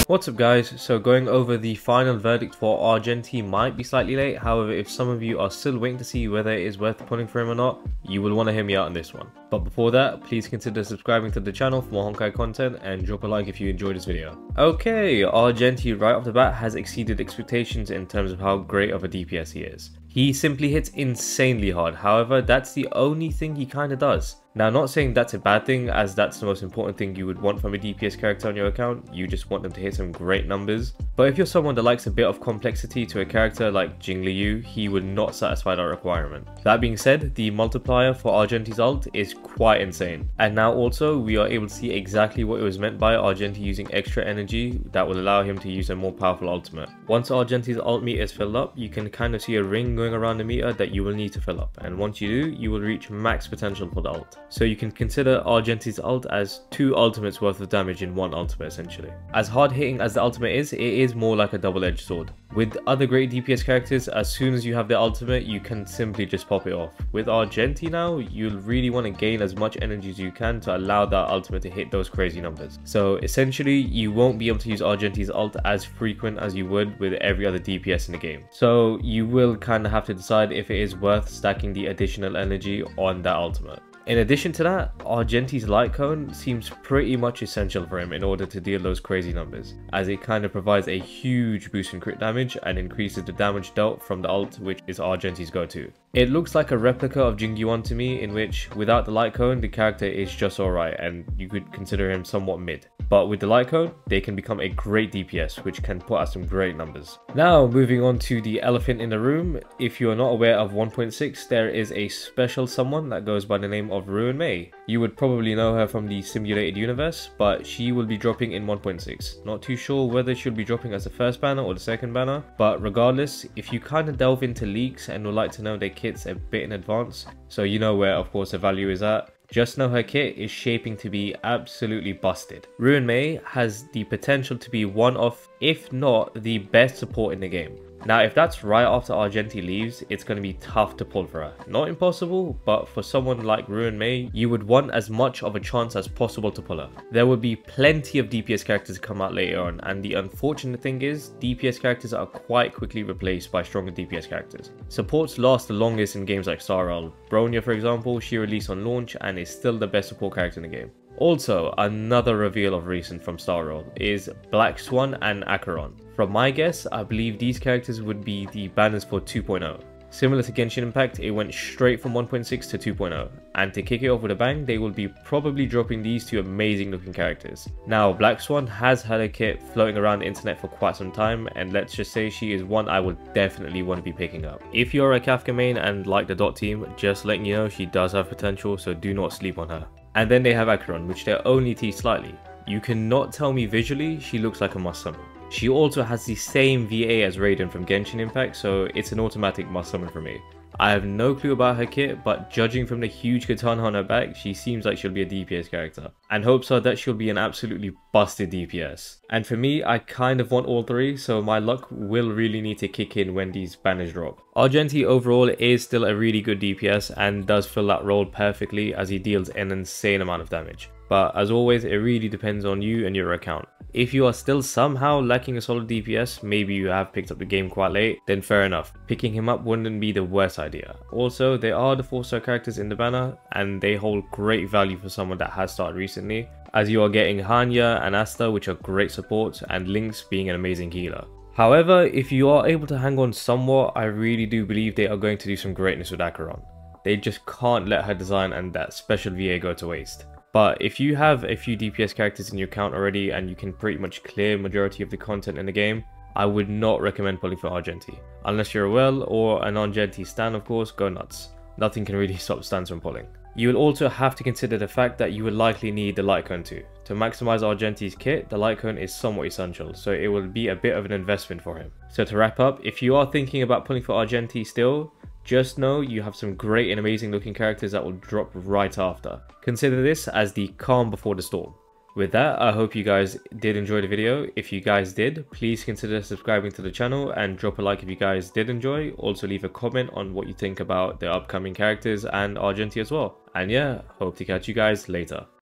What's up guys, so going over the final verdict for Argenti might be slightly late. However, if some of you are still waiting to see whether it is worth pulling for him or not, you will want to hear me out on this one. But before that, please consider subscribing to the channel for more Honkai content and drop a like if you enjoyed this video. Okay, Argenti right off the bat has exceeded expectations in terms of how great of a DPS he is. He simply hits insanely hard, however that's the only thing he kinda does. Now, not saying that's a bad thing, as that's the most important thing you would want from a DPS character on your account. You just want them to hit some great numbers. But if you're someone that likes a bit of complexity to a character like Jingliu, he would not satisfy that requirement. That being said, the multiplier for Argenti's ult is quite insane. And now also, we are able to see exactly what it was meant by Argenti using extra energy that will allow him to use a more powerful ultimate. Once Argenti's ult meter is filled up, you can kind of see a ring going around the meter that you will need to fill up. And once you do, you will reach max potential for the ult. So you can consider Argenti's ult as 2 ultimates worth of damage in one ultimate essentially. As hard hitting as the ultimate is, it is more like a double-edged sword. With other great DPS characters, as soon as you have the ultimate, you can simply just pop it off. With Argenti now, you'll really want to gain as much energy as you can to allow that ultimate to hit those crazy numbers. So essentially, you won't be able to use Argenti's ult as frequent as you would with every other DPS in the game. So you will kind of have to decide if it is worth stacking the additional energy on that ultimate. In addition to that, Argenti's light cone seems pretty much essential for him in order to deal those crazy numbers, as it kind of provides a huge boost in crit damage and increases the damage dealt from the ult, which is Argenti's go-to. It looks like a replica of Jingyuan to me, in which without the light cone the character is just alright and you could consider him somewhat mid. But with the light cone, they can become a great DPS, which can put out some great numbers. Now, moving on to the elephant in the room. If you are not aware of 1.6, there is a special someone that goes by the name of Ruin Mei. You would probably know her from the simulated universe, but she will be dropping in 1.6. Not too sure whether she'll be dropping as the first banner or the second banner, but regardless, if you kind of delve into leaks and would like to know their kits a bit in advance, so you know where of course the value is at, just know her kit is shaping to be absolutely busted. Ruin Mei has the potential to be one of, if not the best support in the game. Now, if that's right after Argenti leaves, it's going to be tough to pull for her. Not impossible, but for someone like Ruin Mei, you would want as much of a chance as possible to pull her. There would be plenty of DPS characters come out later on, and the unfortunate thing is, DPS characters are quite quickly replaced by stronger DPS characters. Supports last the longest in games like StarRail. Bronya, for example, she released on launch and is still the best support character in the game. Also, another reveal of recent from StarRail is BlackSwan and Acheron. From my guess, I believe these characters would be the banners for 2.0. Similar to GenshinImpact, it went straight from 1.6 to 2.0, and to kick it off with a bang, they will be probably dropping these 2 amazing looking characters. Now, BlackSwan has had a kit floating around the internet for quite some time, and let's just say she is one I would definitely want to be picking up. If you're a Kafka main and like the dot team, just letting you know she does have potential, so do not sleep on her. And then they have Acheron, which they only teased slightly. You cannot tell me visually she looks like a must summon. She also has the same VA as Raiden from GenshinImpact, so it's an automatic must summon for me. I have no clue about her kit, but judging from the huge katana on her back, she seems like she'll be a DPS character. And hopes are that she'll be an absolutely busted DPS. And for me, I kind of want all 3, so my luck will really need to kick in when these banners drop. Argenti overall is still a really good DPS and does fill that role perfectly, as he deals an insane amount of damage. But as always, it really depends on you and your account. If you are still somehow lacking a solid DPS, maybe you have picked up the game quite late, then fair enough. Picking him up wouldn't be the worst idea. Also, they are the 4-star characters in the banner, and they hold great value for someone that has started recently, as you are getting Hanya and Asta, which are great supports, and Lynx being an amazing healer. However, if you are able to hang on somewhat, I really do believe they are going to do some greatness with Acheron. They just can't let her design and that special VA go to waste. But if you have a few DPS characters in your account already and you can pretty much clear majority of the content in the game, I would not recommend pulling for Argenti. Unless you're a well or an Argenti stan, of course, go nuts. Nothing can really stop stans from pulling. You will also have to consider the fact that you will likely need the light cone too. To maximize Argenti's kit, the light cone is somewhat essential, so it will be a bit of an investment for him. So to wrap up, if you are thinking about pulling for Argenti still, just know you have some great and amazing looking characters that will drop right after. Consider this as the calm before the storm. With that, I hope you guys did enjoy the video. If you guys did, please consider subscribing to the channel and drop a like if you guys did enjoy. Also leave a comment on what you think about the upcoming characters and Argenti as well. And yeah, hope to catch you guys later.